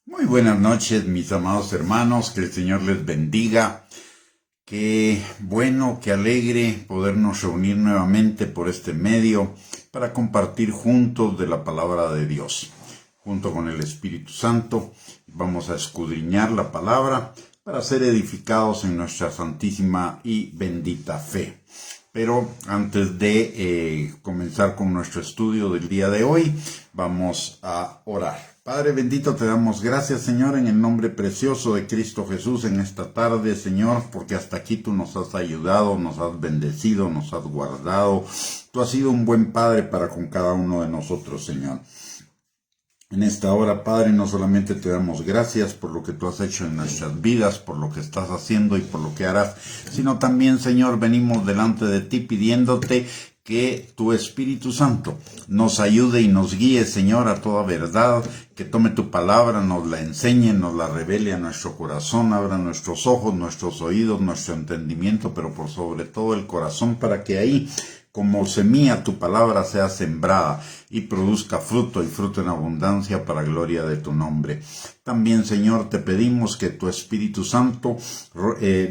Muy buenas noches, mis amados hermanos, que el Señor les bendiga. Qué bueno, qué alegre podernos reunir nuevamente por este medio para compartir juntos de la palabra de Dios. Junto con el Espíritu Santo vamos a escudriñar la palabra para ser edificados en nuestra santísima y bendita fe. Pero antes de comenzar con nuestro estudio del día de hoy, vamos a orar. Padre bendito, te damos gracias, Señor, en el nombre precioso de Cristo Jesús en esta tarde, Señor, porque hasta aquí tú nos has ayudado, nos has bendecido, nos has guardado. Tú has sido un buen Padre para con cada uno de nosotros, Señor. En esta hora, Padre, no solamente te damos gracias por lo que tú has hecho en nuestras vidas, por lo que estás haciendo y por lo que harás, sino también, Señor, venimos delante de ti pidiéndote que tu Espíritu Santo nos ayude y nos guíe, Señor, a toda verdad, que tome tu palabra, nos la enseñe, nos la revele a nuestro corazón, abra nuestros ojos, nuestros oídos, nuestro entendimiento, pero por sobre todo el corazón, para que ahí, como semilla, tu palabra sea sembrada y produzca fruto y fruto en abundancia para gloria de tu nombre. También, Señor, te pedimos que tu Espíritu Santo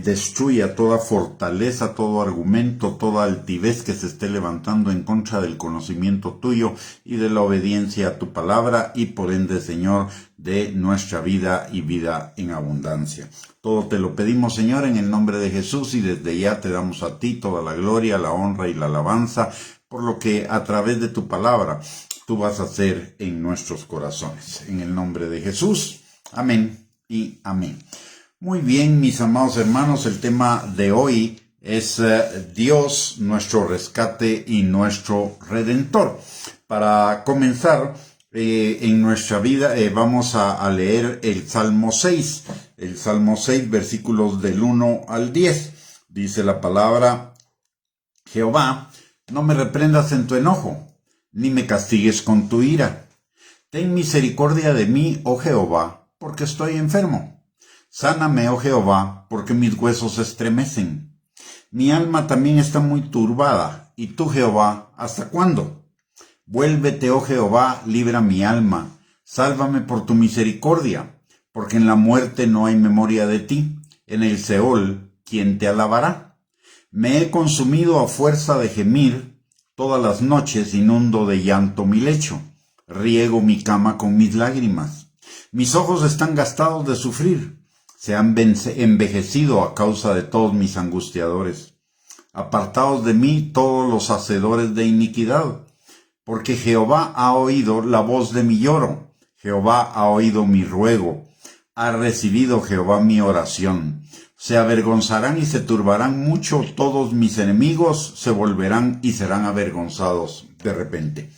destruya toda fortaleza, todo argumento, toda altivez que se esté levantando en contra del conocimiento tuyo y de la obediencia a tu palabra y por ende, Señor, de nuestra vida y vida en abundancia. Todo te lo pedimos, Señor, en el nombre de Jesús, y desde ya te damos a ti toda la gloria, la honra y la alabanza por lo que a través de tu palabra tú vas a hacer en nuestros corazones. En el nombre de Jesús, amén y amén. Muy bien, mis amados hermanos, el tema de hoy es Dios, nuestro rescate y nuestro redentor. Para comenzar en nuestra vida vamos a leer el Salmo 6. El Salmo 6, versículos del 1 al 10. Dice la palabra: Jehová, no me reprendas en tu enojo, ni me castigues con tu ira. Ten misericordia de mí, oh Jehová, porque estoy enfermo. Sáname, oh Jehová, porque mis huesos se estremecen. Mi alma también está muy turbada, y tú, Jehová, ¿hasta cuándo? Vuélvete, oh Jehová, libra mi alma. Sálvame por tu misericordia, porque en la muerte no hay memoria de ti. En el Seol, ¿quién te alabará? Me he consumido a fuerza de gemir, todas las noches inundo de llanto mi lecho, riego mi cama con mis lágrimas. Mis ojos están gastados de sufrir, se han envejecido a causa de todos mis angustiadores. Apartaos de mí todos los hacedores de iniquidad, porque Jehová ha oído la voz de mi lloro, Jehová ha oído mi ruego, ha recibido Jehová mi oración. Se avergonzarán y se turbarán mucho todos mis enemigos, se volverán y serán avergonzados de repente.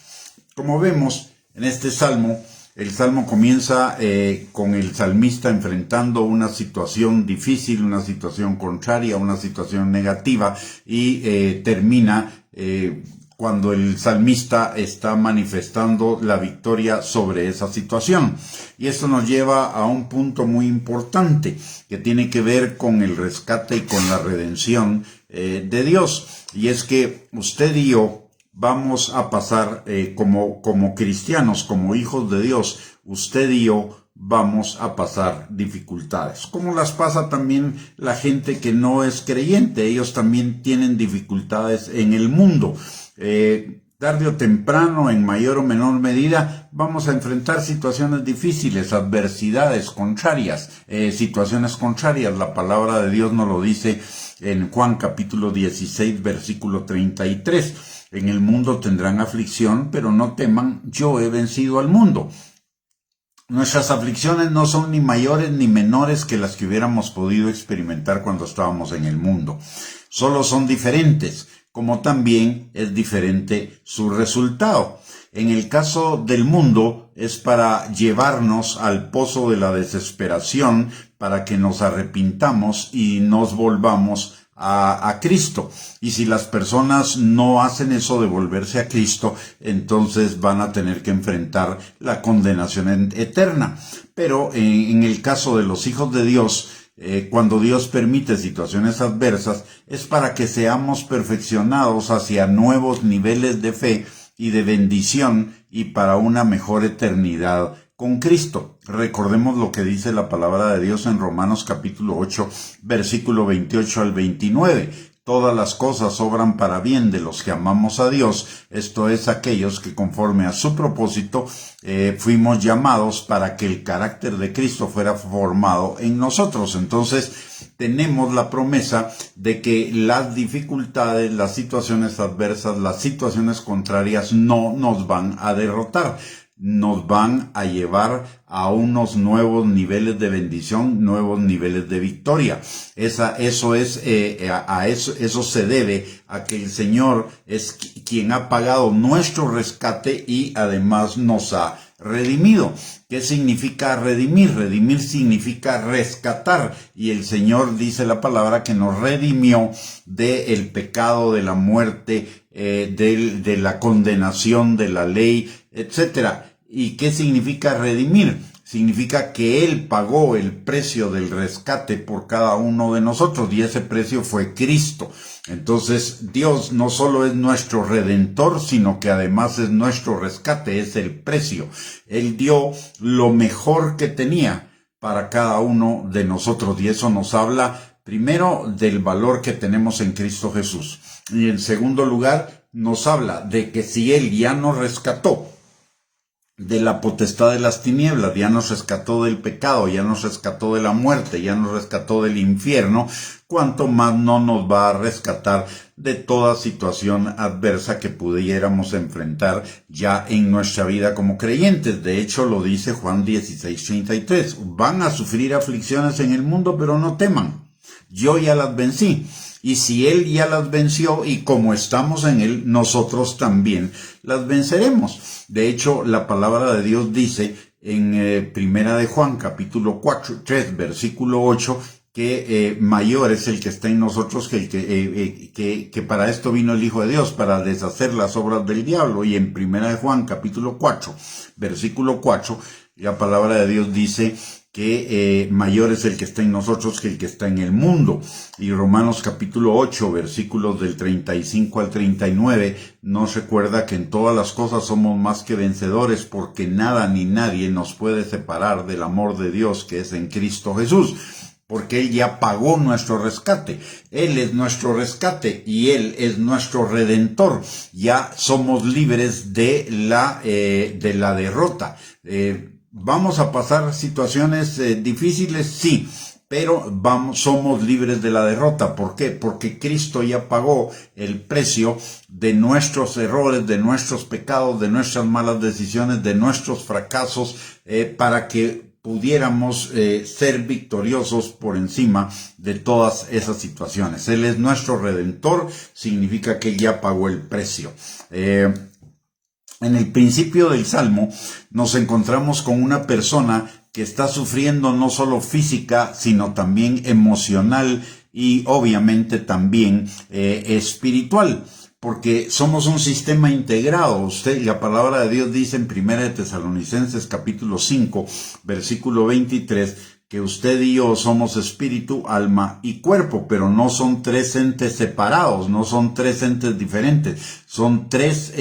Como vemos en este salmo, el salmo comienza con el salmista enfrentando una situación difícil, una situación contraria, una situación negativa, y termina cuando el salmista está manifestando la victoria sobre esa situación. Y esto nos lleva a un punto muy importante que tiene que ver con el rescate y con la redención de Dios. Y es que usted y yo vamos a pasar como cristianos, como hijos de Dios, usted y yo vamos a pasar dificultades, como las pasa también la gente que no es creyente. Ellos también tienen dificultades en el mundo. Tarde o temprano, en mayor o menor medida, vamos a enfrentar situaciones difíciles, adversidades contrarias, situaciones contrarias. La palabra de Dios nos lo dice en Juan capítulo 16, versículo 33. En el mundo tendrán aflicción, pero no teman, yo he vencido al mundo. Nuestras aflicciones no son ni mayores ni menores que las que hubiéramos podido experimentar cuando estábamos en el mundo. Solo son diferentes, como también es diferente su resultado. En el caso del mundo es para llevarnos al pozo de la desesperación, para que nos arrepintamos y nos volvamos a Cristo. Y si las personas no hacen eso de volverse a Cristo, entonces van a tener que enfrentar la condenación eterna. Pero en el caso de los hijos de Dios, cuando Dios permite situaciones adversas, es para que seamos perfeccionados hacia nuevos niveles de fe y de bendición y para una mejor eternidad con Cristo. Recordemos lo que dice la palabra de Dios en Romanos capítulo 8, versículo 28 al 29. Todas las cosas obran para bien de los que amamos a Dios, esto es, aquellos que conforme a su propósito fuimos llamados para que el carácter de Cristo fuera formado en nosotros. Entonces, tenemos la promesa de que las dificultades, las situaciones adversas, las situaciones contrarias no nos van a derrotar. Nos van a llevar a unos nuevos niveles de bendición, nuevos niveles de victoria. Eso se debe a que el Señor es quien ha pagado nuestro rescate y además nos ha redimido. ¿Qué significa redimir? Redimir significa rescatar, y el Señor dice la palabra que nos redimió del pecado, de la muerte, de la condenación, de la ley, etcétera. ¿Y qué significa redimir? Significa que Él pagó el precio del rescate por cada uno de nosotros, y ese precio fue Cristo. Entonces, Dios no solo es nuestro redentor, sino que además es nuestro rescate, es el precio. Él dio lo mejor que tenía para cada uno de nosotros, y eso nos habla primero del valor que tenemos en Cristo Jesús. Y en segundo lugar, nos habla de que si Él ya nos rescató de la potestad de las tinieblas, ya nos rescató del pecado, ya nos rescató de la muerte, ya nos rescató del infierno, cuanto más no nos va a rescatar de toda situación adversa que pudiéramos enfrentar ya en nuestra vida como creyentes. De hecho, lo dice Juan 16:33. Van a sufrir aflicciones en el mundo, pero no teman. Yo ya las vencí. Y si Él ya las venció, y como estamos en Él, nosotros también las venceremos. De hecho, la palabra de Dios dice en Primera de Juan, capítulo 3, versículo 8, que mayor es el que está en nosotros que para esto vino el Hijo de Dios, para deshacer las obras del diablo. Y en Primera de Juan, capítulo 4, versículo 4, la palabra de Dios dice que mayor es el que está en nosotros que el que está en el mundo. Y Romanos capítulo 8, versículos del 35 al 39, nos recuerda que en todas las cosas somos más que vencedores, porque nada ni nadie nos puede separar del amor de Dios que es en Cristo Jesús. Porque Él ya pagó nuestro rescate. Él es nuestro rescate y Él es nuestro redentor. Ya somos libres de la derrota. ¿Vamos a pasar situaciones difíciles? Sí, pero somos libres de la derrota. ¿Por qué? Porque Cristo ya pagó el precio de nuestros errores, de nuestros pecados, de nuestras malas decisiones, de nuestros fracasos, para que pudiéramos ser victoriosos por encima de todas esas situaciones. Él es nuestro redentor, significa que Él ya pagó el precio. En el principio del Salmo nos encontramos con una persona que está sufriendo no solo física, sino también emocional y obviamente también espiritual, porque somos un sistema integrado. La palabra de Dios dice en Primera de Tesalonicenses capítulo 5, versículo 23, que usted y yo somos espíritu, alma y cuerpo, pero no son tres entes separados, no son tres entes diferentes, son tres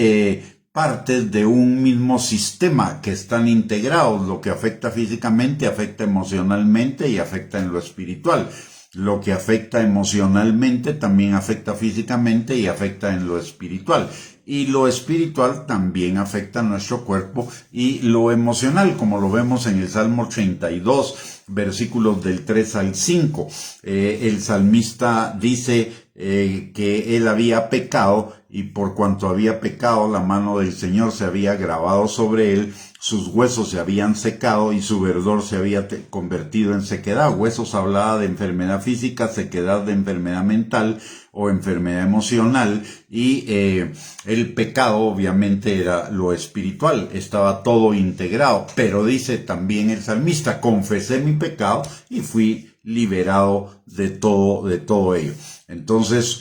partes de un mismo sistema que están integrados. Lo que afecta físicamente, afecta emocionalmente y afecta en lo espiritual. Lo que afecta emocionalmente también afecta físicamente y afecta en lo espiritual. Y lo espiritual también afecta a nuestro cuerpo y lo emocional, como lo vemos en el Salmo 32, versículos del 3 al 5. El salmista dice que él había pecado, y por cuanto había pecado, la mano del Señor se había gravado sobre él, sus huesos se habían secado y su verdor se había convertido en sequedad. Huesos hablaba de enfermedad física, sequedad de enfermedad mental o enfermedad emocional, y el pecado obviamente era lo espiritual, estaba todo integrado. Pero dice también el salmista, confesé mi pecado y fui liberado de todo ello. Entonces,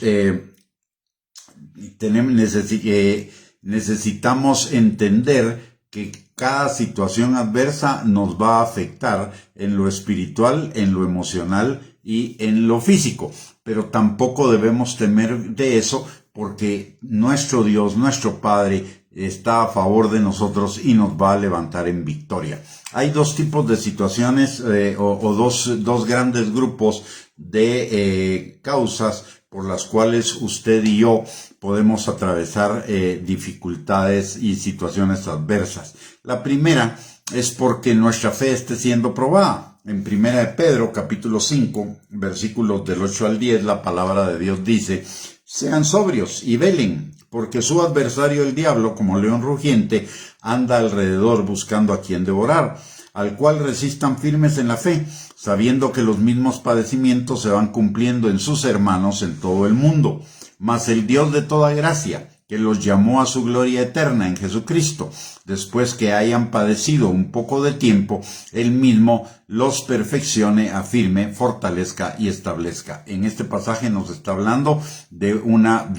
necesitamos entender que cada situación adversa nos va a afectar en lo espiritual, en lo emocional y en lo físico. Pero tampoco debemos temer de eso, porque nuestro Dios, nuestro Padre, está a favor de nosotros y nos va a levantar en victoria. Hay dos tipos de situaciones dos grandes grupos de causas por las cuales usted y yo podemos atravesar dificultades y situaciones adversas. La primera es porque nuestra fe esté siendo probada. En Primera de Pedro, capítulo 5, versículos del 8 al 10, la palabra de Dios dice: sean sobrios y velen, porque su adversario el diablo, como león rugiente, anda alrededor buscando a quien devorar, al cual resistan firmes en la fe, sabiendo que los mismos padecimientos se van cumpliendo en sus hermanos en todo el mundo. Mas el Dios de toda gracia, que los llamó a su gloria eterna en Jesucristo, después que hayan padecido un poco de tiempo, Él mismo los perfeccione, afirme, fortalezca y establezca. En este pasaje nos está hablando de una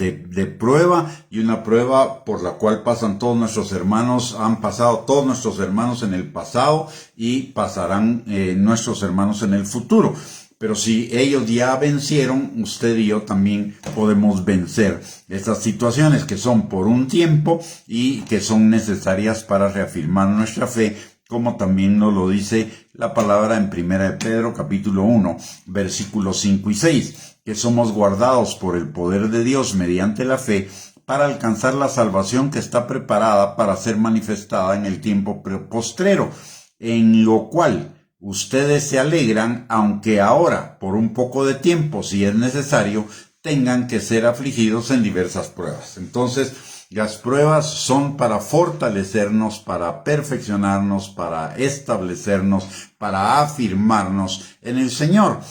prueba, y una prueba por la cual pasan todos nuestros hermanos, han pasado todos nuestros hermanos en el pasado y pasarán nuestros hermanos en el futuro. Pero si ellos ya vencieron, usted y yo también podemos vencer estas situaciones que son por un tiempo y que son necesarias para reafirmar nuestra fe, como también nos lo dice la palabra en Primera de Pedro, capítulo 1, versículos 5 y 6, que somos guardados por el poder de Dios mediante la fe para alcanzar la salvación que está preparada para ser manifestada en el tiempo postrero, en lo cual ustedes se alegran, aunque ahora, por un poco de tiempo, si es necesario, tengan que ser afligidos en diversas pruebas. Entonces, las pruebas son para fortalecernos, para perfeccionarnos, para establecernos, para afirmarnos en el Señor.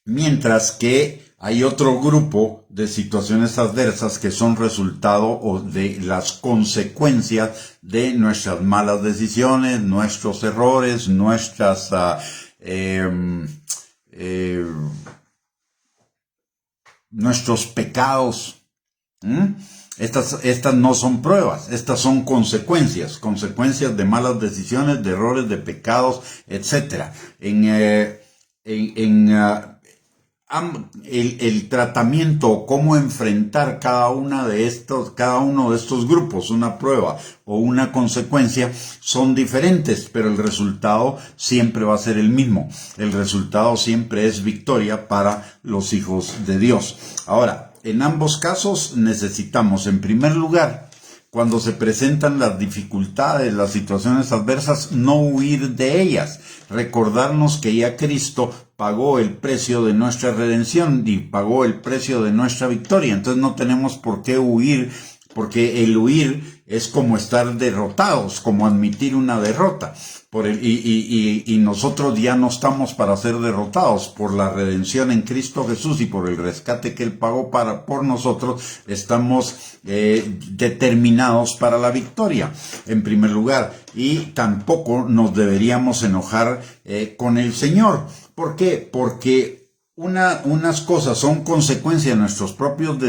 Mientras que hay otro grupo de situaciones adversas que son resultado de las consecuencias de nuestras malas decisiones, nuestros errores, nuestros pecados. Estas no son pruebas, estas son consecuencias de malas decisiones, de errores, de pecados, etcétera. El tratamiento, cómo enfrentar cada uno de estos grupos, una prueba o una consecuencia, son diferentes, pero el resultado siempre va a ser el mismo. El resultado siempre es victoria para los hijos de Dios. Ahora, en ambos casos necesitamos, en primer lugar, cuando se presentan las dificultades, las situaciones adversas, no huir de ellas. Recordarnos que ya Cristo pagó el precio de nuestra redención y pagó el precio de nuestra victoria. Entonces no tenemos por qué huir, porque el huir es como estar derrotados, como admitir una derrota. Y nosotros ya no estamos para ser derrotados. Por la redención en Cristo Jesús y por el rescate que Él pagó por nosotros, estamos determinados para la victoria, en primer lugar. Y tampoco nos deberíamos enojar con el Señor. ¿Por qué? Porque unas cosas son consecuencia de nuestros propios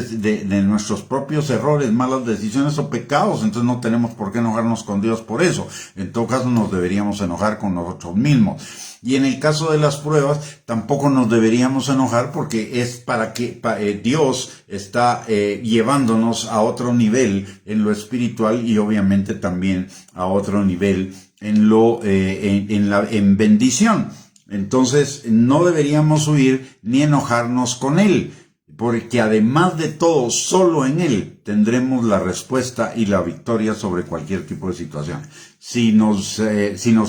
errores, malas decisiones o pecados. Entonces no tenemos por qué enojarnos con Dios por eso. En todo caso nos deberíamos enojar con nosotros mismos. Y en el caso de las pruebas tampoco nos deberíamos enojar, porque es para que Dios está llevándonos a otro nivel en lo espiritual y obviamente también a otro nivel en bendición. Entonces no deberíamos huir ni enojarnos con Él, porque además de todo, solo en Él tendremos la respuesta y la victoria sobre cualquier tipo de situación. Si nos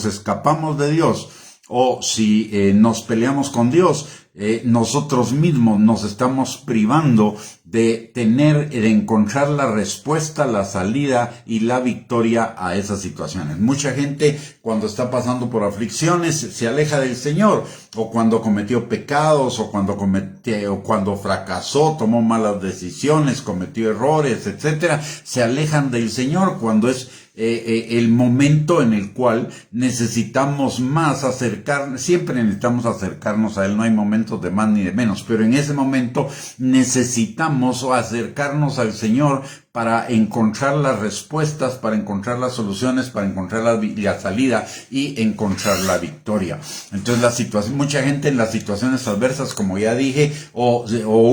escapamos de Dios o si nos peleamos con Dios, nosotros mismos nos estamos privando de encontrar la respuesta, la salida y la victoria a esas situaciones. Mucha gente, cuando está pasando por aflicciones, se aleja del Señor, o cuando cometió pecados, o cuando fracasó, tomó malas decisiones, cometió errores, etcétera, se alejan del Señor cuando es el momento en el cual necesitamos siempre necesitamos acercarnos a Él. No hay momentos de más ni de menos, pero en ese momento necesitamos acercarnos al Señor para encontrar las respuestas, para encontrar las soluciones, para encontrar la salida y encontrar la victoria. Entonces mucha gente en las situaciones adversas, como ya dije, o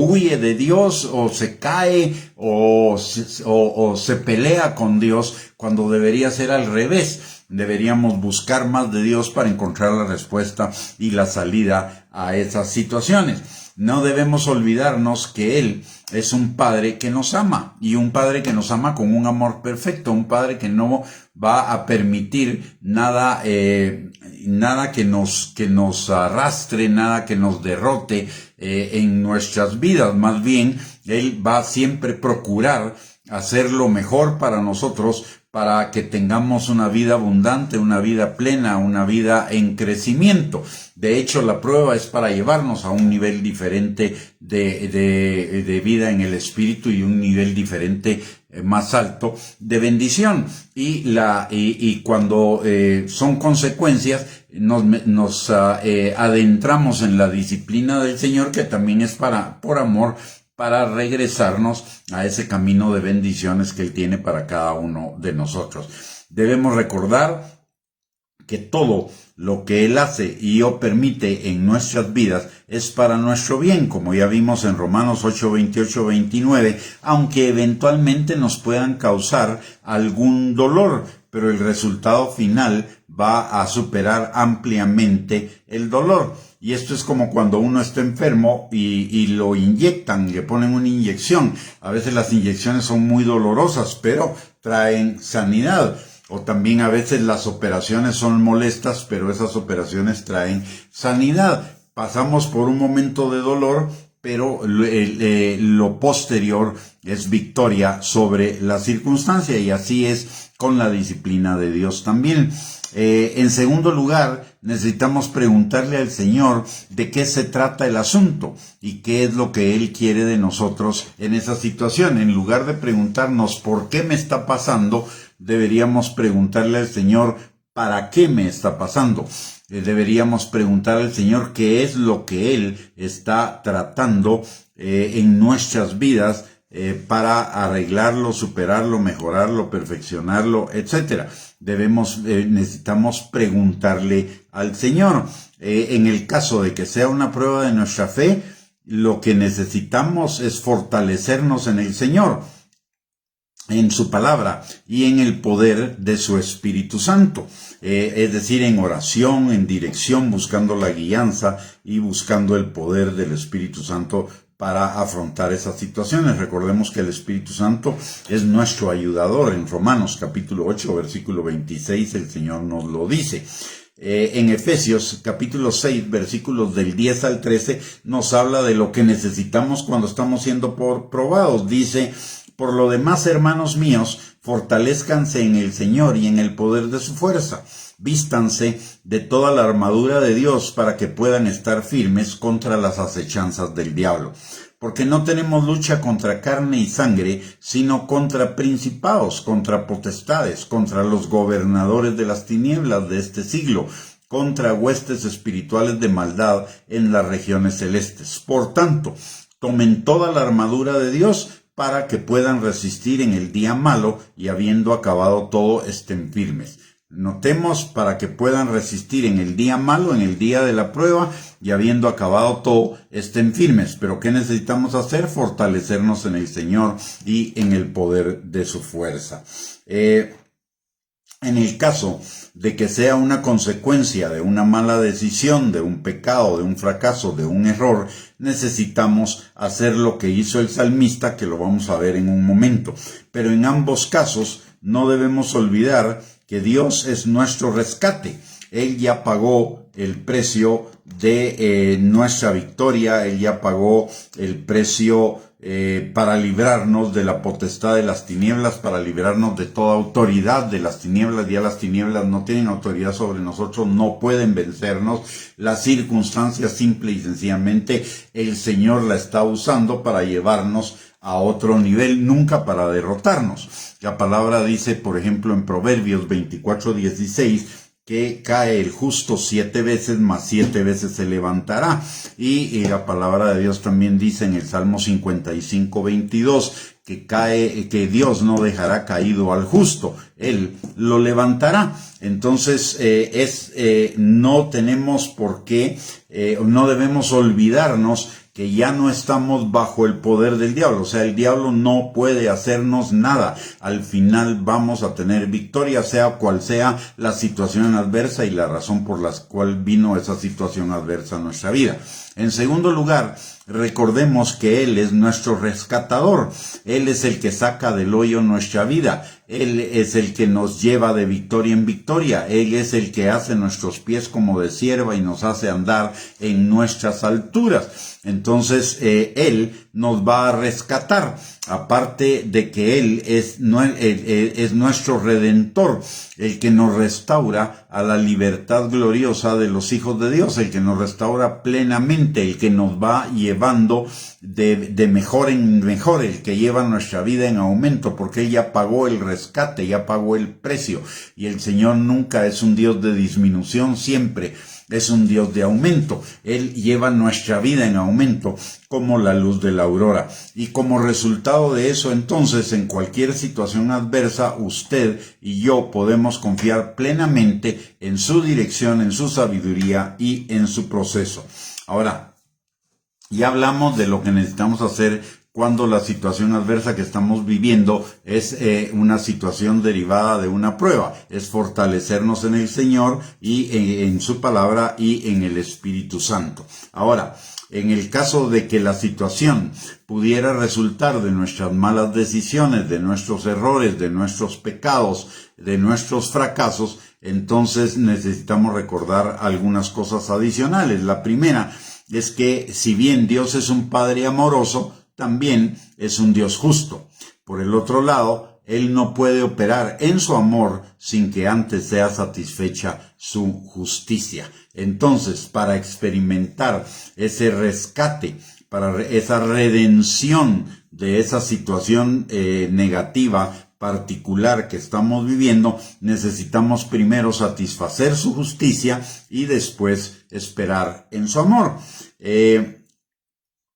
huye de Dios, o se cae, o se pelea con Dios, cuando debería ser al revés. Deberíamos buscar más de Dios para encontrar la respuesta y la salida a esas situaciones. No debemos olvidarnos que Él es un Padre que nos ama, y un Padre que nos ama con un amor perfecto, un Padre que no va a permitir nada que nos arrastre, nada que nos derrote en nuestras vidas. Más bien, Él va a siempre procurar hacer lo mejor para nosotros, para que tengamos una vida abundante, una vida plena, una vida en crecimiento. De hecho, la prueba es para llevarnos a un nivel diferente de vida en el espíritu, y un nivel diferente, más alto, de bendición. Y cuando son consecuencias, nos adentramos en la disciplina del Señor, que también es por amor, para regresarnos a ese camino de bendiciones que Él tiene para cada uno de nosotros. Debemos recordar que todo lo que Él hace y o permite en nuestras vidas es para nuestro bien, como ya vimos en Romanos 8, 28, 29, aunque eventualmente nos puedan causar algún dolor, pero el resultado final va a superar ampliamente el dolor. Y esto es como cuando uno está enfermo y lo inyectan, le ponen una inyección. A veces las inyecciones son muy dolorosas, pero traen sanidad. O también a veces las operaciones son molestas, pero esas operaciones traen sanidad. Pasamos por un momento de dolor, pero lo posterior es victoria sobre la circunstancia, y así es con la disciplina de Dios también. En segundo lugar, necesitamos preguntarle al Señor de qué se trata el asunto y qué es lo que Él quiere de nosotros en esa situación. En lugar de preguntarnos por qué me está pasando, deberíamos preguntarle al Señor para qué me está pasando. Deberíamos preguntar al Señor qué es lo que Él está tratando en nuestras vidas, para arreglarlo, superarlo, mejorarlo, perfeccionarlo, etcétera. Necesitamos preguntarle al Señor. En el caso de que sea una prueba de nuestra fe, lo que necesitamos es fortalecernos en el Señor, en su palabra y en el poder de su Espíritu Santo. Es decir, en oración, en dirección, buscando la guianza y buscando el poder del Espíritu Santo para afrontar esas situaciones. Recordemos que el Espíritu Santo es nuestro ayudador. En Romanos capítulo 8, versículo 26, el Señor nos lo dice. En Efesios capítulo 6, versículos del 10 al 13, nos habla de lo que necesitamos cuando estamos siendo probados. Dice: por lo demás, hermanos míos, fortalezcanse en el Señor y en el poder de su fuerza. Vístanse de toda la armadura de Dios para que puedan estar firmes contra las acechanzas del diablo. Porque no tenemos lucha contra carne y sangre, sino contra principados, contra potestades, contra los gobernadores de las tinieblas de este siglo, contra huestes espirituales de maldad en las regiones celestes. Por tanto, tomen toda la armadura de Dios para que puedan resistir en el día malo, y habiendo acabado todo, estén firmes. Notemos, para que puedan resistir en el día malo, en el día de la prueba, y habiendo acabado todo, estén firmes. Pero ¿qué necesitamos hacer? Fortalecernos en el Señor y en el poder de su fuerza. En el caso de que sea una consecuencia de una mala decisión, de un pecado, de un fracaso, de un error, necesitamos hacer lo que hizo el salmista, que lo vamos a ver en un momento. Pero en ambos casos no debemos olvidar que Dios es nuestro rescate. Él ya pagó el precio de nuestra victoria. Él ya pagó el precio para librarnos de la potestad de las tinieblas, para librarnos de toda autoridad de las tinieblas. Ya las tinieblas no tienen autoridad sobre nosotros, no pueden vencernos. Las circunstancias, simple y sencillamente, el Señor la está usando para llevarnos a otro nivel, nunca para derrotarnos. La palabra dice, por ejemplo, en Proverbios 24:16, que cae el justo 7 veces, mas 7 veces se levantará. Y la palabra de Dios también dice en el Salmo 55:22, que Dios no dejará caído al justo, Él lo levantará. Entonces, no tenemos por qué, no debemos olvidarnos que ya no estamos bajo el poder del diablo. O sea, el diablo no puede hacernos nada. Al final vamos a tener victoria, sea cual sea la situación adversa y la razón por la cual vino esa situación adversa a nuestra vida. En segundo lugar, recordemos que Él es nuestro rescatador. Él es el que saca del hoyo nuestra vida. Él es el que nos lleva de victoria en victoria. Él es el que hace nuestros pies como de cierva y nos hace andar en nuestras alturas. Entonces, Él nos va a rescatar. Aparte de que Él es nuestro Redentor, el que nos restaura a la libertad gloriosa de los hijos de Dios, el que nos restaura plenamente, el que nos va llevando de mejor en mejor, el que lleva nuestra vida en aumento, porque Él ya pagó el rescate, ya pagó el precio, y el Señor nunca es un Dios de disminución, siempre es un Dios de aumento. Él lleva nuestra vida en aumento como la luz de la aurora. Y como resultado de eso, entonces, en cualquier situación adversa, usted y yo podemos confiar plenamente en su dirección, en su sabiduría y en su proceso. Ahora, ya hablamos de lo que necesitamos hacer cuando la situación adversa que estamos viviendo es una situación derivada de una prueba. Es fortalecernos en el Señor y en su palabra y en el Espíritu Santo. Ahora, en el caso de que la situación pudiera resultar de nuestras malas decisiones, de nuestros errores, de nuestros pecados, de nuestros fracasos, entonces necesitamos recordar algunas cosas adicionales. La primera es que si bien Dios es un Padre amoroso, también es un Dios justo. Por el otro lado, Él no puede operar en su amor sin que antes sea satisfecha su justicia. Entonces, para experimentar ese rescate, para esa redención de esa situación negativa particular que estamos viviendo, necesitamos primero satisfacer su justicia y después esperar en su amor.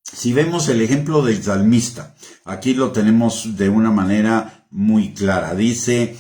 Si vemos el ejemplo del salmista, aquí lo tenemos de una manera muy clara. Dice,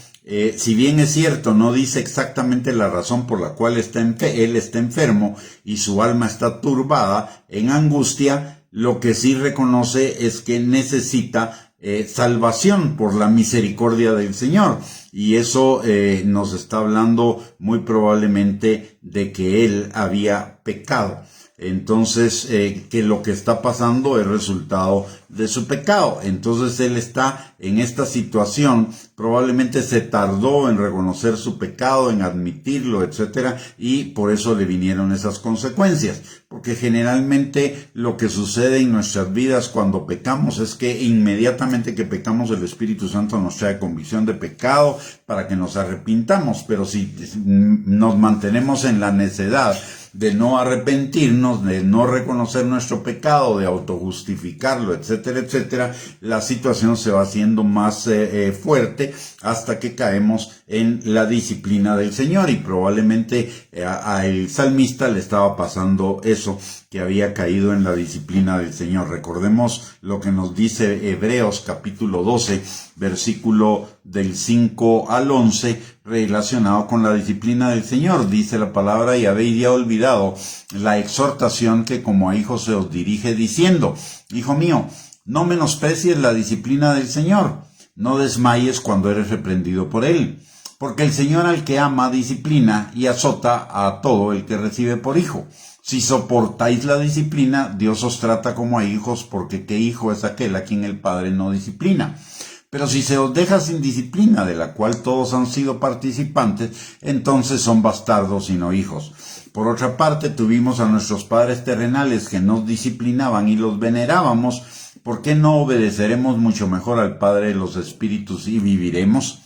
si bien es cierto, no dice exactamente la razón por la cual él está enfermo y su alma está turbada en angustia, lo que sí reconoce es que necesita salvación por la misericordia del Señor. Y eso nos está hablando muy probablemente de que él había pecado. Entonces, que lo que está pasando es resultado de su pecado. Entonces, él está en esta situación, probablemente se tardó en reconocer su pecado, en admitirlo, etcétera, y por eso le vinieron esas consecuencias. Porque generalmente lo que sucede en nuestras vidas cuando pecamos es que inmediatamente que pecamos, el Espíritu Santo nos trae convicción de pecado para que nos arrepintamos. Pero si nos mantenemos en la necedad de no arrepentirnos, de no reconocer nuestro pecado, de autojustificarlo, etcétera, etcétera, la situación se va haciendo más fuerte hasta que caemos en la disciplina del Señor. Y probablemente a el salmista le estaba pasando eso, que había caído en la disciplina del Señor. Recordemos lo que nos dice Hebreos capítulo 12, versículo del 5 al 11, relacionado con la disciplina del Señor. Dice la palabra: y habéis ya olvidado la exhortación que como a hijos se os dirige, diciendo: Hijo mío, no menosprecies la disciplina del Señor, no desmayes cuando eres reprendido por Él. Porque el Señor al que ama disciplina y azota a todo el que recibe por hijo. Si soportáis la disciplina, Dios os trata como a hijos, porque ¿qué hijo es aquel a quien el Padre no disciplina? Pero si se os deja sin disciplina, de la cual todos han sido participantes, entonces son bastardos y no hijos. Por otra parte, tuvimos a nuestros padres terrenales que nos disciplinaban y los venerábamos. ¿Por qué no obedeceremos mucho mejor al Padre de los Espíritus y viviremos?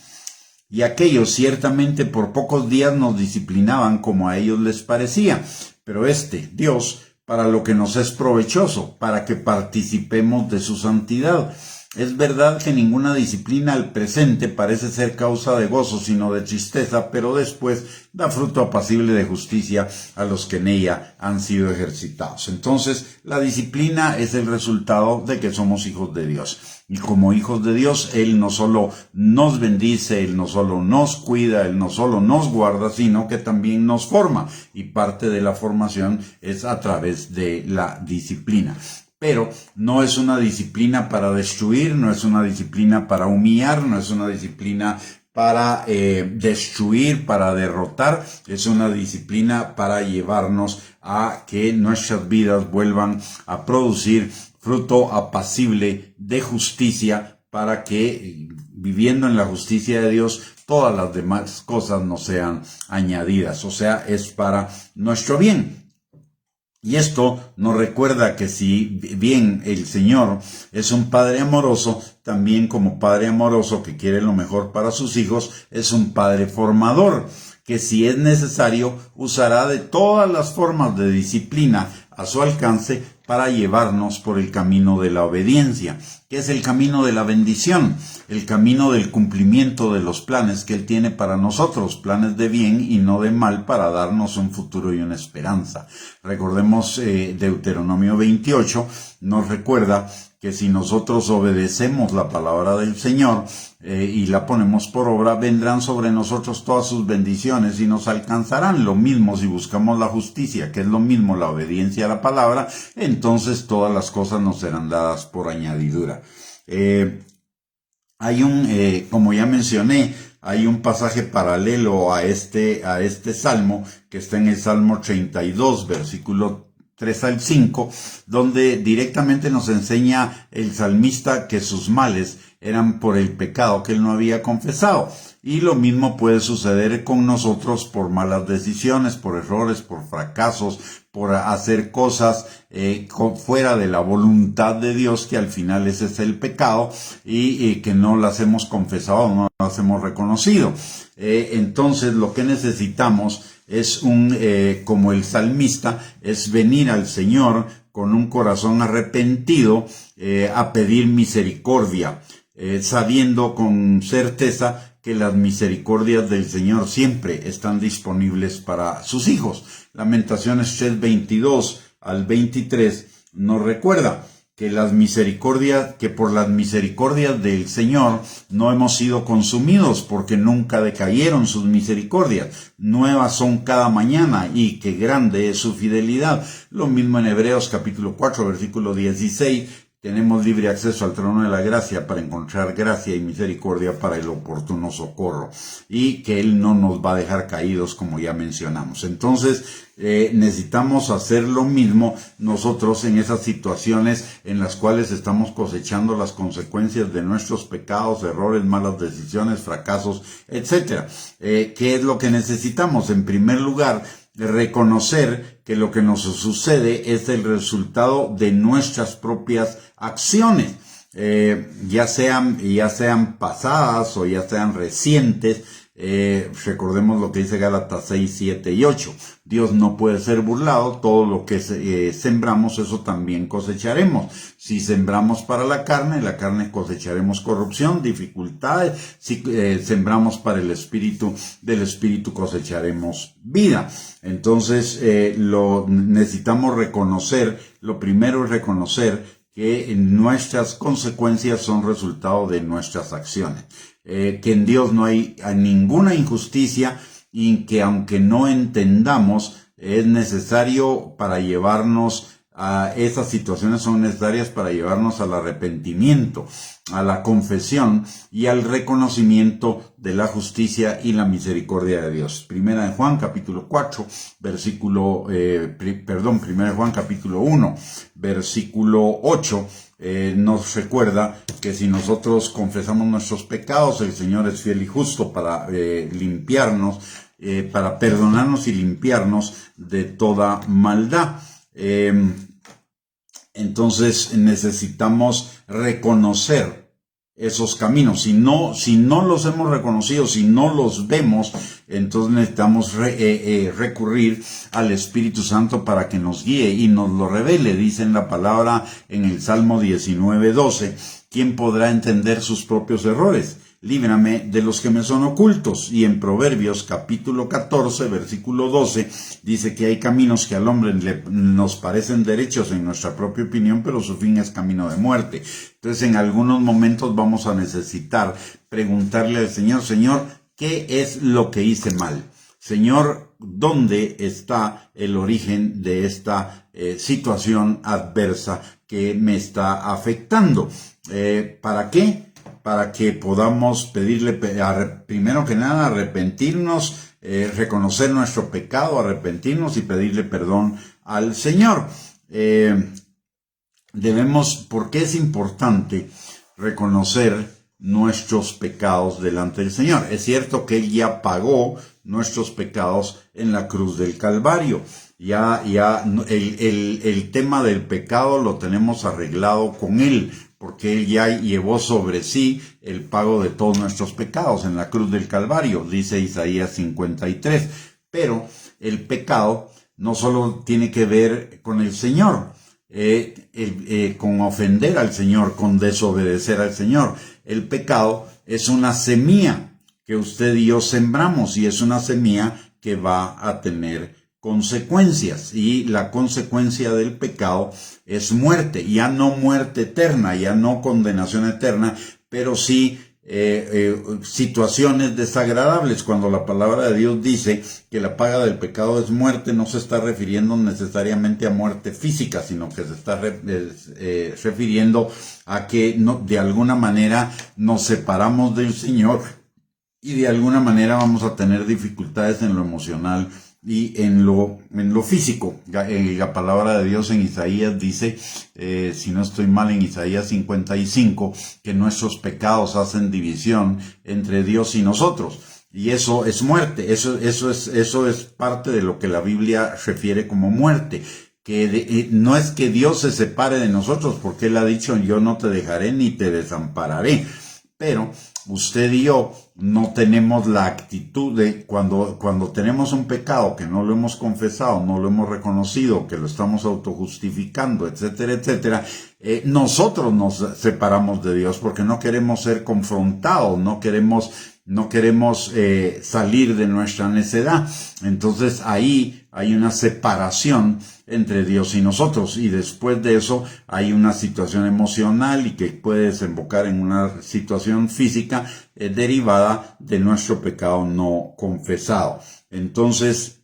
Y aquellos ciertamente por pocos días nos disciplinaban como a ellos les parecía, pero Dios, para lo que nos es provechoso, para que participemos de su santidad. Es verdad que ninguna disciplina al presente parece ser causa de gozo, sino de tristeza, pero después da fruto apacible de justicia a los que en ella han sido ejercitados. Entonces, la disciplina es el resultado de que somos hijos de Dios. Y como hijos de Dios, Él no solo nos bendice, Él no solo nos cuida, Él no solo nos guarda, sino que también nos forma. Y parte de la formación es a través de la disciplina. Pero no es una disciplina para destruir, no es una disciplina para humillar, no es una disciplina para destruir, para derrotar, es una disciplina para llevarnos a que nuestras vidas vuelvan a producir fruto apacible de justicia, para que viviendo en la justicia de Dios todas las demás cosas nos sean añadidas, o sea, es para nuestro bien. Y esto nos recuerda que si bien el Señor es un Padre amoroso, también como Padre amoroso que quiere lo mejor para sus hijos, es un Padre formador, que si es necesario usará de todas las formas de disciplina a su alcance para llevarnos por el camino de la obediencia, que es el camino de la bendición, el camino del cumplimiento de los planes que Él tiene para nosotros, planes de bien y no de mal, para darnos un futuro y una esperanza. Recordemos Deuteronomio 28, nos recuerda que si nosotros obedecemos la palabra del Señor y la ponemos por obra, vendrán sobre nosotros todas sus bendiciones y nos alcanzarán. Lo mismo si buscamos la justicia, que es lo mismo la obediencia a la palabra, entonces todas las cosas nos serán dadas por añadidura. Hay como ya mencioné, hay un pasaje paralelo a este salmo, que está en el Salmo 32, versículo 3 al 5, donde directamente nos enseña el salmista que sus males eran por el pecado que él no había confesado. Y lo mismo puede suceder con nosotros por malas decisiones, por errores, por fracasos, por hacer cosas fuera de la voluntad de Dios, que al final ese es el pecado, y que no las hemos confesado, no las hemos reconocido. Entonces lo que necesitamos es como el salmista, es venir al Señor con un corazón arrepentido a pedir misericordia, sabiendo con certeza que las misericordias del Señor siempre están disponibles para sus hijos. Lamentaciones 3:22 al 23 nos recuerda que por las misericordias del Señor no hemos sido consumidos, porque nunca decayeron sus misericordias. Nuevas son cada mañana, y qué grande es su fidelidad. Lo mismo en Hebreos capítulo 4, versículo 16. Tenemos libre acceso al trono de la gracia para encontrar gracia y misericordia para el oportuno socorro, y que Él no nos va a dejar caídos, como ya mencionamos. Entonces, necesitamos hacer lo mismo nosotros en esas situaciones en las cuales estamos cosechando las consecuencias de nuestros pecados, errores, malas decisiones, fracasos, etcétera. ¿Qué es lo que necesitamos? En primer lugar, reconocer que lo que nos sucede es el resultado de nuestras propias acciones, ya sean pasadas o ya sean recientes. Recordemos lo que dice Gálatas 6, 7 y 8. Dios no puede ser burlado, todo lo que sembramos, eso también cosecharemos. Si sembramos para la carne cosecharemos corrupción, dificultades. Si sembramos para el Espíritu, del Espíritu cosecharemos vida. Entonces, necesitamos reconocer, lo primero es reconocer que nuestras consecuencias son resultado de nuestras acciones. Que en Dios no hay ninguna injusticia, y que aunque no entendamos, es necesario para llevarnos a esas situaciones, son necesarias para llevarnos al arrepentimiento, a la confesión y al reconocimiento de la justicia y la misericordia de Dios. Primera de Juan capítulo 4, Primera de Juan capítulo 1, versículo 8, nos recuerda que si nosotros confesamos nuestros pecados, el Señor es fiel y justo para limpiarnos, para perdonarnos y limpiarnos de toda maldad. Entonces necesitamos reconocer esos caminos. Si no los hemos reconocido, si no los vemos, entonces necesitamos recurrir al Espíritu Santo para que nos guíe y nos lo revele. Dice en la palabra en el Salmo 19:12 ¿quién podrá entender sus propios errores? Líbrame de los que me son ocultos. Y en Proverbios capítulo 14, versículo 12, dice que hay caminos que al hombre nos parecen derechos en nuestra propia opinión, pero su fin es camino de muerte. Entonces, en algunos momentos vamos a necesitar preguntarle al Señor, Señor, ¿qué es lo que hice mal? Señor, ¿dónde está el origen de esta situación adversa que me está afectando? ¿Para qué? Para que podamos pedirle, primero que nada, arrepentirnos, reconocer nuestro pecado, arrepentirnos y pedirle perdón al Señor. ¿Por qué es importante reconocer nuestros pecados delante del Señor? Es cierto que Él ya pagó nuestros pecados en la cruz del Calvario. El tema del pecado lo tenemos arreglado con Él, porque Él ya llevó sobre sí el pago de todos nuestros pecados en la cruz del Calvario, dice Isaías 53. Pero el pecado no solo tiene que ver con el Señor, con ofender al Señor, con desobedecer al Señor. El pecado es una semilla que usted y yo sembramos, y es una semilla que va a tener consecuencias, y la consecuencia del pecado es muerte, ya no muerte eterna, ya no condenación eterna, pero sí situaciones desagradables. Cuando la palabra de Dios dice que la paga del pecado es muerte, no se está refiriendo necesariamente a muerte física, sino que se está refiriendo a que de alguna manera nos separamos del Señor, y de alguna manera vamos a tener dificultades en lo emocional y en lo físico. La palabra de Dios en Isaías dice, si no estoy mal, en Isaías 55, que nuestros pecados hacen división entre Dios y nosotros. Y eso es muerte, eso es parte de lo que la Biblia refiere como muerte. No es que Dios se separe de nosotros, porque Él ha dicho, yo no te dejaré ni te desampararé. Pero usted y yo no tenemos la actitud de cuando tenemos un pecado que no lo hemos confesado, no lo hemos reconocido, que lo estamos autojustificando, etcétera, etcétera. Nosotros nos separamos de Dios porque no queremos ser confrontados, no queremos salir de nuestra necedad. Entonces ahí hay una separación entre Dios y nosotros, y después de eso hay una situación emocional y que puede desembocar en una situación física derivada de nuestro pecado no confesado. Entonces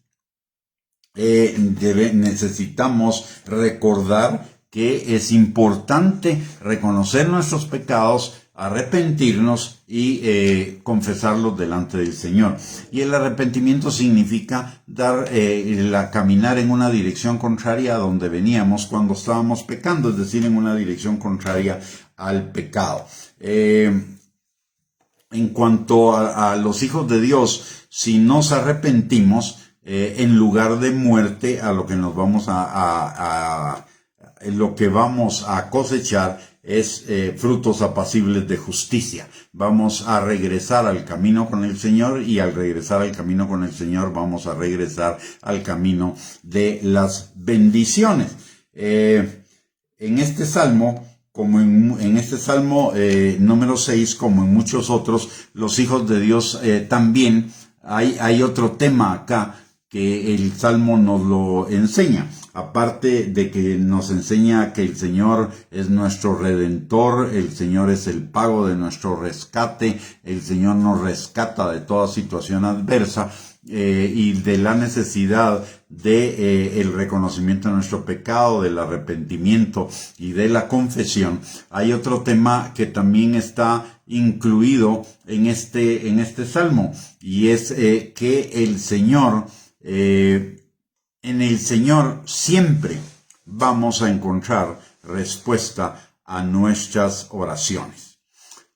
necesitamos recordar que es importante reconocer nuestros pecados, arrepentirnos y confesarlos delante del Señor. Y el arrepentimiento significa caminar en una dirección contraria a donde veníamos cuando estábamos pecando, es decir, en una dirección contraria al pecado. En cuanto a los hijos de Dios, si nos arrepentimos, en lugar de muerte, a lo que nos vamos lo que vamos a cosechar es frutos apacibles de justicia. Vamos a regresar al camino con el Señor, y al regresar al camino con el Señor vamos a regresar al camino de las bendiciones. En este salmo, número 6, como en muchos otros, los hijos de Dios también hay otro tema acá que el Salmo nos lo enseña. Aparte de que nos enseña que el Señor es nuestro Redentor, el Señor es el pago de nuestro rescate, el Señor nos rescata de toda situación adversa, y de la necesidad de el reconocimiento de nuestro pecado, del arrepentimiento y de la confesión. Hay otro tema que también está incluido en este Salmo, y es que el Señor, en el Señor siempre vamos a encontrar respuesta a nuestras oraciones.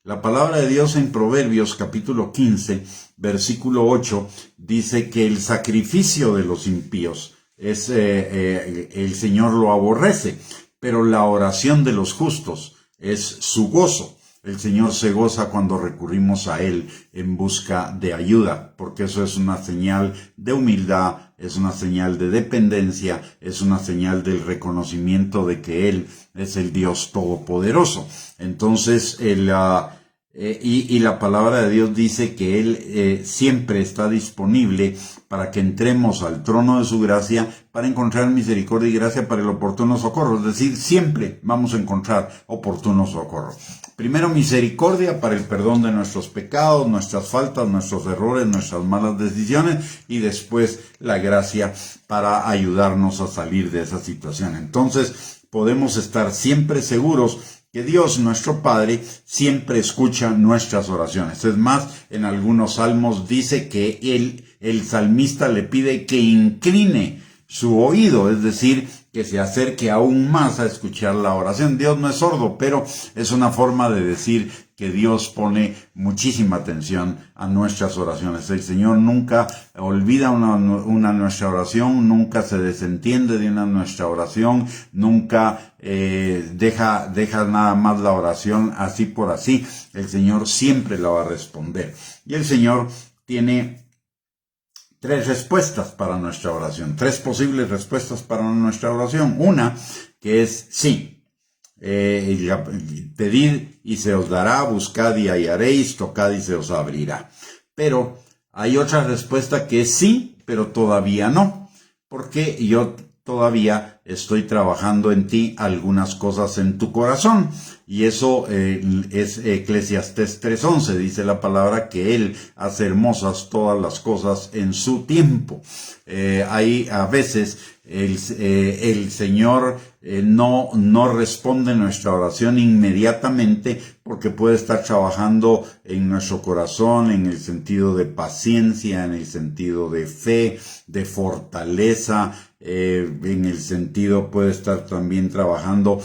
La palabra de Dios en Proverbios capítulo 15, versículo 8, dice que el sacrificio de los impíos el Señor lo aborrece, pero la oración de los justos es su gozo. El Señor se goza cuando recurrimos a Él en busca de ayuda, porque eso es una señal de humildad, es una señal de dependencia, es una señal del reconocimiento de que Él es el Dios Todopoderoso. Entonces, y la palabra de Dios dice que Él siempre está disponible para que entremos al trono de su gracia para encontrar misericordia y gracia para el oportuno socorro. Es decir, siempre vamos a encontrar oportuno socorro. Primero, misericordia para el perdón de nuestros pecados, nuestras faltas, nuestros errores, nuestras malas decisiones, y después la gracia para ayudarnos a salir de esa situación. Entonces, podemos estar siempre seguros que Dios, nuestro Padre, siempre escucha nuestras oraciones. Es más, en algunos salmos dice que el salmista le pide que incline su oído, es decir, que se acerque aún más a escuchar la oración. Dios no es sordo, pero es una forma de decir que Dios pone muchísima atención a nuestras oraciones. El Señor nunca olvida una nuestra oración, nunca se desentiende de una nuestra oración, nunca deja nada más la oración así por así. El Señor siempre la va a responder. Y el Señor tiene 3 respuestas para nuestra oración, 3 posibles respuestas para nuestra oración. Una, que es sí. Pedid y se os dará, buscad y hallaréis, tocad y se os abrirá. Pero hay otra respuesta que es sí, pero todavía no, porque yo todavía estoy trabajando en ti algunas cosas en tu corazón. Y eso es Eclesiastés 3:11, dice la palabra que Él hace hermosas todas las cosas en su tiempo. Ahí a veces el Señor no responde nuestra oración inmediatamente, porque puede estar trabajando en nuestro corazón en el sentido de paciencia, en el sentido de fe, de fortaleza, en el sentido puede estar también trabajando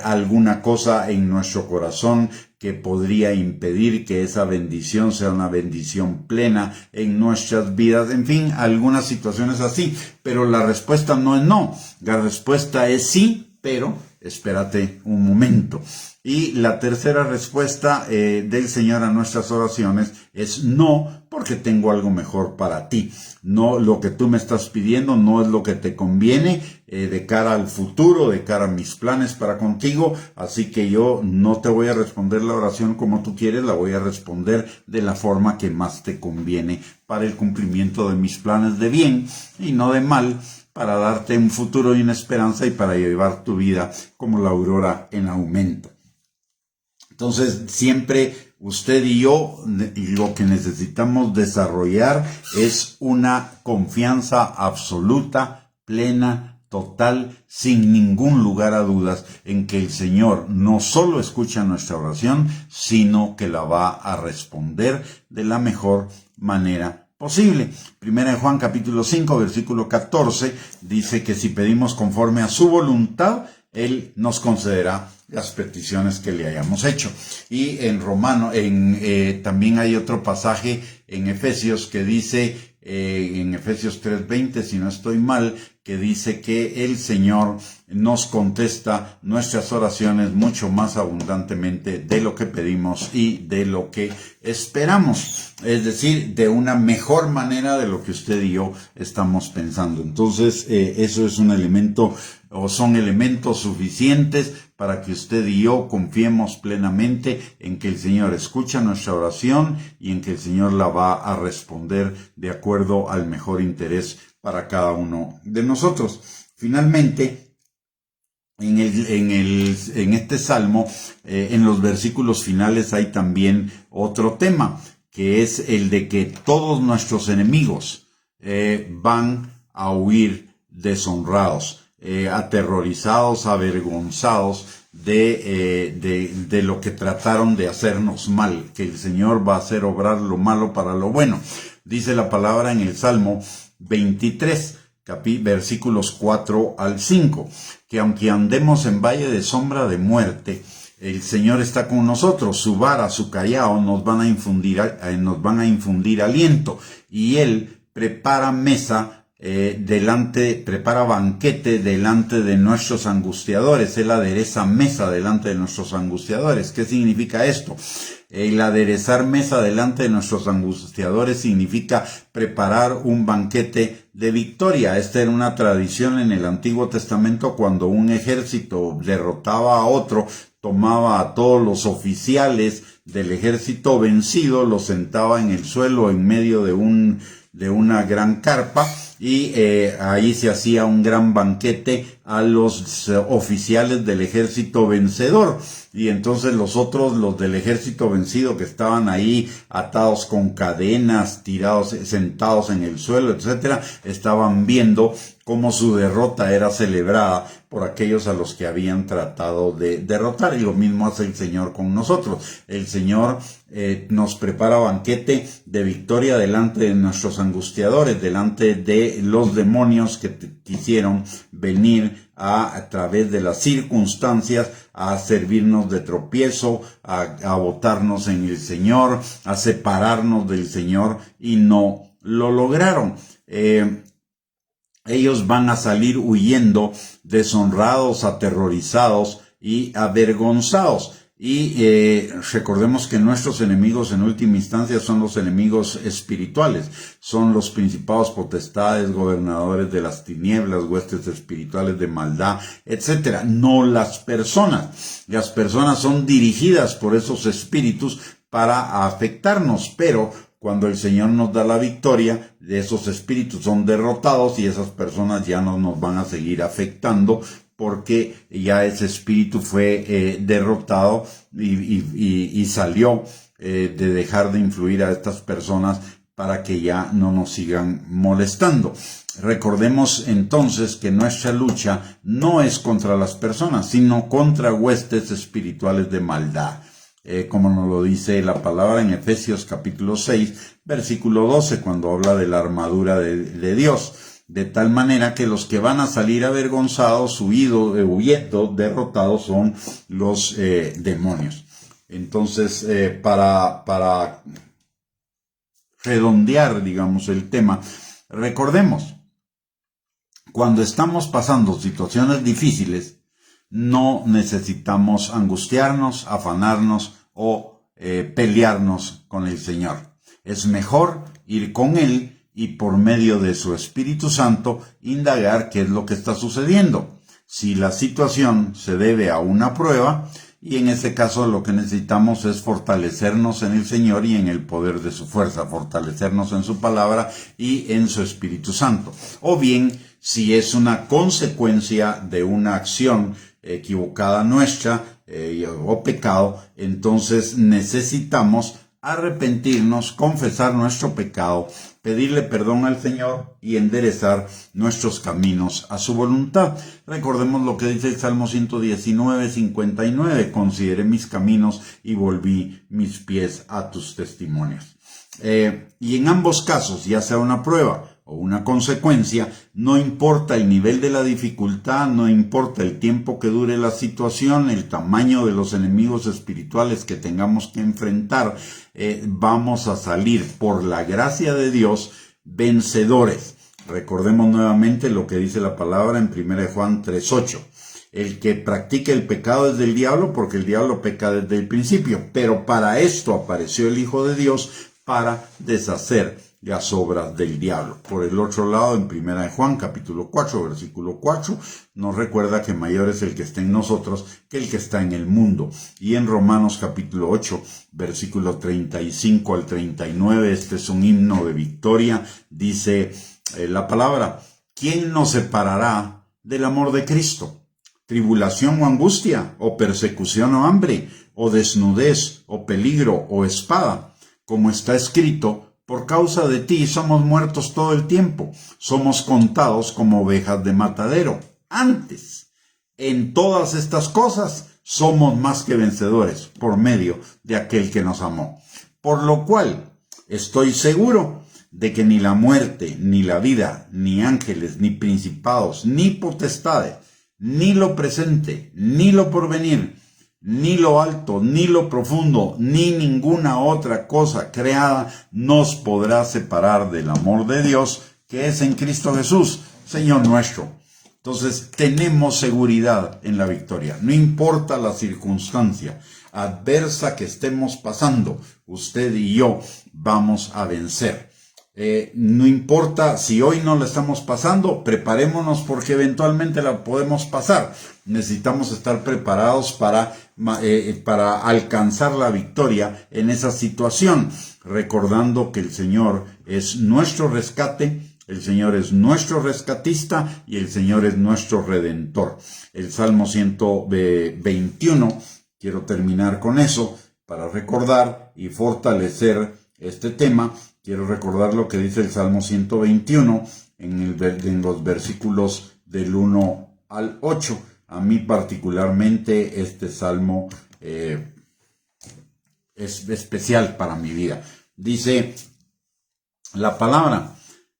alguna cosa en nuestro corazón que podría impedir que esa bendición sea una bendición plena en nuestras vidas. En fin, algunas situaciones así. Pero la respuesta no es no. La respuesta es sí, pero espérate un momento. Y la tercera respuesta del Señor a nuestras oraciones es no, porque tengo algo mejor para ti. No, lo que tú me estás pidiendo no es lo que te conviene de cara al futuro, de cara a mis planes para contigo. Así que yo no te voy a responder la oración como tú quieres, la voy a responder de la forma que más te conviene para el cumplimiento de mis planes de bien y no de mal, para darte un futuro y una esperanza y para llevar tu vida como la aurora en aumento. Entonces, siempre usted y yo, lo que necesitamos desarrollar es una confianza absoluta, plena, total, sin ningún lugar a dudas, en que el Señor no solo escucha nuestra oración, sino que la va a responder de la mejor manera posible. Primera de Juan capítulo 5, versículo 14, dice que si pedimos conforme a su voluntad, Él nos concederá las peticiones que le hayamos hecho. Y en también hay otro pasaje en Efesios que dice, en Efesios 3:20, si no estoy mal, que dice que el Señor nos contesta nuestras oraciones mucho más abundantemente de lo que pedimos y de lo que esperamos. Es decir, de una mejor manera de lo que usted y yo estamos pensando. Entonces, eso es un elemento, o son elementos suficientes para que usted y yo confiemos plenamente en que el Señor escucha nuestra oración y en que el Señor la va a responder de acuerdo al mejor interés para cada uno de nosotros. Finalmente, en este salmo, en los versículos finales hay también otro tema, que es el de que todos nuestros enemigos van a huir deshonrados, aterrorizados, avergonzados de lo que trataron de hacernos mal, que el Señor va a hacer obrar lo malo para lo bueno. Dice la palabra en el Salmo 23, versículos 4 al 5, que aunque andemos en valle de sombra de muerte, el Señor está con nosotros, su vara, su callado nos van a infundir aliento, y Él prepara prepara banquete delante de nuestros angustiadores. Él adereza mesa delante de nuestros angustiadores. ¿Qué significa esto? El aderezar mesa delante de nuestros angustiadores significa preparar un banquete de victoria. Esta era una tradición en el Antiguo Testamento cuando un ejército derrotaba a otro, tomaba a todos los oficiales del ejército vencido, los sentaba en el suelo en medio de una gran carpa y ahí se hacía un gran banquete a los oficiales del ejército vencedor. Y entonces los del ejército vencido que estaban ahí atados con cadenas, tirados, sentados en el suelo, etcétera, estaban viendo cómo su derrota era celebrada por aquellos a los que habían tratado de derrotar. Y lo mismo hace el Señor con nosotros. El Señor nos prepara banquete de victoria delante de nuestros angustiadores, delante de los demonios que quisieron venir a través de las circunstancias a servirnos de tropiezo, a botarnos en el Señor, a separarnos del Señor, y no lo lograron. Ellos van a salir huyendo, deshonrados, aterrorizados y avergonzados. Y recordemos que nuestros enemigos en última instancia son los enemigos espirituales, son los principados, potestades, gobernadores de las tinieblas, huestes espirituales de maldad, etcétera, no las personas. Las personas son dirigidas por esos espíritus para afectarnos, pero cuando el Señor nos da la victoria, esos espíritus son derrotados y esas personas ya no nos van a seguir afectando, porque ya ese espíritu fue derrotado y salió de dejar de influir a estas personas para que ya no nos sigan molestando. Recordemos entonces que nuestra lucha no es contra las personas, sino contra huestes espirituales de maldad. Como nos lo dice la palabra en Efesios capítulo 6, versículo 12, cuando habla de la armadura de Dios. De tal manera que los que van a salir avergonzados, huyendo, derrotados, son los demonios. Entonces, para redondear, digamos, el tema, recordemos, cuando estamos pasando situaciones difíciles, no necesitamos angustiarnos, afanarnos o pelearnos con el Señor. Es mejor ir con Él y por medio de su Espíritu Santo indagar qué es lo que está sucediendo. Si la situación se debe a una prueba, y en este caso lo que necesitamos es fortalecernos en el Señor y en el poder de su fuerza, fortalecernos en su palabra y en su Espíritu Santo. O bien, si es una consecuencia de una acción equivocada nuestra o pecado, entonces necesitamos arrepentirnos, confesar nuestro pecado, pedirle perdón al Señor y enderezar nuestros caminos a su voluntad. Recordemos lo que dice el Salmo 119:59, consideré mis caminos y volví mis pies a tus testimonios. Y en ambos casos, ya sea una prueba o una consecuencia, no importa el nivel de la dificultad, no importa el tiempo que dure la situación, el tamaño de los enemigos espirituales que tengamos que enfrentar, vamos a salir por la gracia de Dios vencedores. Recordemos nuevamente lo que dice la palabra en 1 Juan 3:8. El que practica el pecado es del diablo, porque el diablo peca desde el principio. Pero para esto apareció el Hijo de Dios, para deshacer las obras del diablo. Por el otro lado, en 1 Juan capítulo 4, versículo 4, nos recuerda que mayor es el que está en nosotros que el que está en el mundo. Y en Romanos capítulo 8, versículo 35 al 39, este es un himno de victoria, dice la palabra: ¿quién nos separará del amor de Cristo? ¿Tribulación o angustia, o persecución o hambre, o desnudez, o peligro, o espada? Como está escrito: por causa de ti somos muertos todo el tiempo, somos contados como ovejas de matadero. Antes, en todas estas cosas, somos más que vencedores por medio de aquel que nos amó. Por lo cual, estoy seguro de que ni la muerte, ni la vida, ni ángeles, ni principados, ni potestades, ni lo presente, ni lo porvenir, ni lo alto, ni lo profundo, ni ninguna otra cosa creada nos podrá separar del amor de Dios que es en Cristo Jesús, Señor nuestro. Entonces tenemos seguridad en la victoria, no importa la circunstancia. adversa que estemos pasando, usted y yo vamos a vencer. No importa si hoy no la estamos pasando, preparémonos porque eventualmente la podemos pasar. Necesitamos estar preparados para alcanzar la victoria en esa situación, recordando que el Señor es nuestro rescate, el Señor es nuestro rescatista y el Señor es nuestro redentor. El Salmo 121, quiero terminar con eso para recordar y fortalecer este tema. Quiero recordar lo que dice el Salmo 121 en los versículos del 1 al 8. A mí particularmente este salmo es especial para mi vida. Dice la palabra: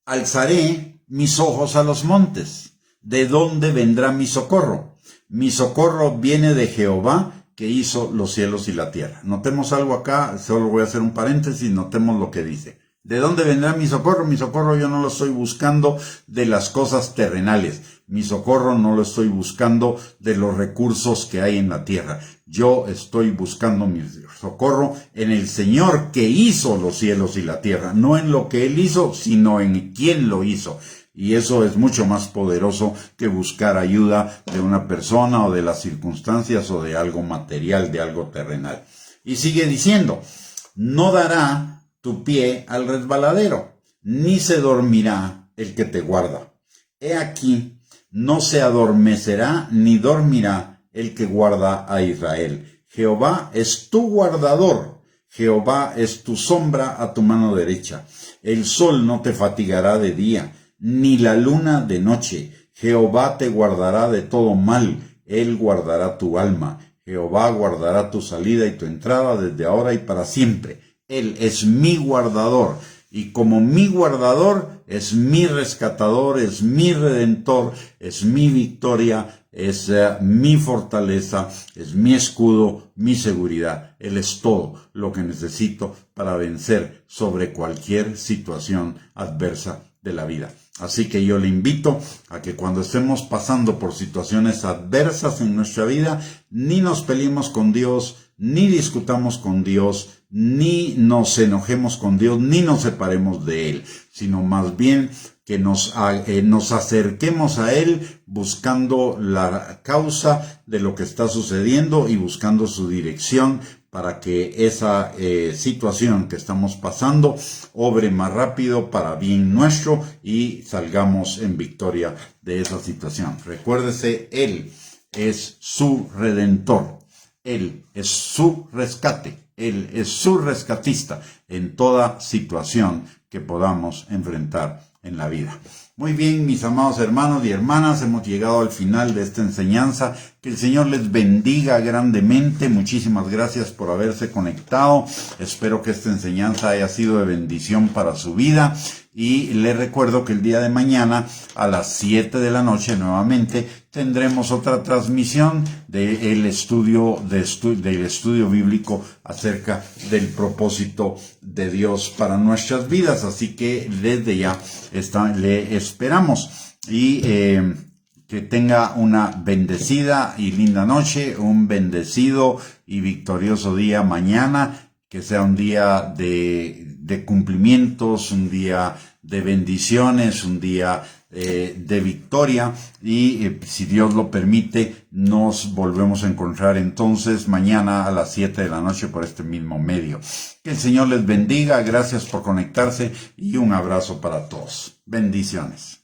alzaré mis ojos a los montes. ¿De dónde vendrá mi socorro? Mi socorro viene de Jehová, que hizo los cielos y la tierra. Notemos algo acá, solo voy a hacer un paréntesis, notemos lo que dice. ¿De dónde vendrá mi socorro? Mi socorro yo no lo estoy buscando de las cosas terrenales. Mi socorro no lo estoy buscando de los recursos que hay en la tierra. Yo estoy buscando mi socorro en el Señor que hizo los cielos y la tierra. No en lo que Él hizo, sino en quien lo hizo. Y eso es mucho más poderoso que buscar ayuda de una persona o de las circunstancias o de algo material, de algo terrenal. Y sigue diciendo: no dará tu pie al resbaladero, ni se dormirá el que te guarda. He aquí, no se adormecerá ni dormirá el que guarda a Israel. Jehová es tu guardador, Jehová es tu sombra a tu mano derecha. El sol no te fatigará de día, ni la luna de noche. Jehová te guardará de todo mal, Él guardará tu alma. Jehová guardará tu salida y tu entrada desde ahora y para siempre. Él es mi guardador, y como mi guardador es mi rescatador, es mi redentor, es mi victoria, es mi fortaleza, es mi escudo, mi seguridad. Él es todo lo que necesito para vencer sobre cualquier situación adversa de la vida. Así que yo le invito a que cuando estemos pasando por situaciones adversas en nuestra vida, ni nos peleemos con Dios, ni discutamos con Dios, ni nos enojemos con Dios, ni nos separemos de Él, sino más bien que nos acerquemos a Él buscando la causa de lo que está sucediendo y buscando su dirección para que esa situación que estamos pasando obre más rápido para bien nuestro y salgamos en victoria de esa situación. Recuérdese, Él es su redentor, Él es su rescate, Él es su rescatista en toda situación que podamos enfrentar en la vida. Muy bien, mis amados hermanos y hermanas, hemos llegado al final de esta enseñanza. Que el Señor les bendiga grandemente. Muchísimas gracias por haberse conectado. Espero que esta enseñanza haya sido de bendición para su vida. Y les recuerdo que el día de mañana a las 7 de la noche nuevamente tendremos otra transmisión del estudio bíblico acerca del propósito de Dios para nuestras vidas. Así que desde ya le esperamos y que tenga una bendecida y linda noche, un bendecido y victorioso día mañana, que sea un día de cumplimientos, un día de bendiciones, un día de victoria y si Dios lo permite nos volvemos a encontrar entonces mañana a las 7 de la noche por este mismo medio. Que el Señor les bendiga, gracias por conectarse y un abrazo para todos. Bendiciones.